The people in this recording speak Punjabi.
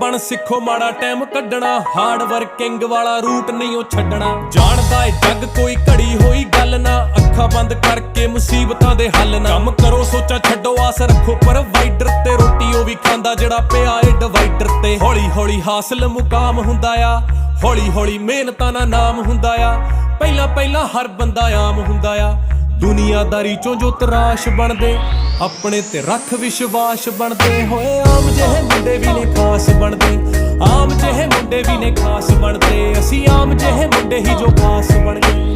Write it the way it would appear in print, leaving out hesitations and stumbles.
ਬਣ ਸਿੱਖੋ ਮਾੜਾ ਟਾਈਮ ਕੱਢਣਾ, ਹਾਰਡ ਵਰਕਿੰਗ ਵਾਲਾ ਰੂਟ ਨਹੀਂ ਉਹ ਛੱਡਣਾ। ਜਾਣਦਾ ਏ ਜੱਗ ਕੋਈ ਘੜੀ ਹੋਈ ਗੱਲ ਨਾ, ਅੱਖਾਂ ਬੰਦ ਕਰਕੇ ਮੁਸੀਬਤਾਂ ਦੇ ਹੱਲ ਨਾ। ਕੰਮ ਕਰੋ ਸੋਚਾਂ ਛੱਡੋ ਆਸ ਰੱਖੋ ਪ੍ਰੋਵਾਈਡਰ ਤੇ, ਰੋਟੀ ਉਹ ਵੀ ਖਾਂਦਾ ਜਿਹੜਾ ਪਿਆ ਏ ਡਿਵਾਈਡਰ ਤੇ। ਹੌਲੀ ਹੌਲੀ ਹਾਸਲ ਮੁਕਾਮ ਹੁੰਦਾ ਆ, ਹੌਲੀ ਹੌਲੀ ਮਿਹਨਤਾਂ ਨਾਲ ਨਾਮ ਹੁੰਦਾ ਆ। ਪਹਿਲਾਂ ਪਹਿਲਾਂ ਹਰ ਬੰਦਾ ਆਮ ਹੁੰਦਾ ਆ, ਦੁਨੀਆਦਾਰੀ ਚੋਂ ਜੋ ਤਰਾਸ਼ ਬਣਦੇ, ਆਪਣੇ ਤੇ ਰੱਖ ਵਿਸ਼ਵਾਸ ਬਣਦੇ। ਹੋਏ ਆਮ ਜਿਹੇ ਮੁੰਡੇ ਵੀ ਨੇ ਖਾਸ ਬਣਦੇ, ਆਮ ਜਿਹੇ ਮੁੰਡੇ ਵੀ ਨੇ ਖਾਸ ਬਣਦੇ। ਅਸੀਂ ਆਮ ਜਿਹੇ ਮੁੰਡੇ ਹੀ ਜੋ ਖਾਸ ਬਣ ਗਏ।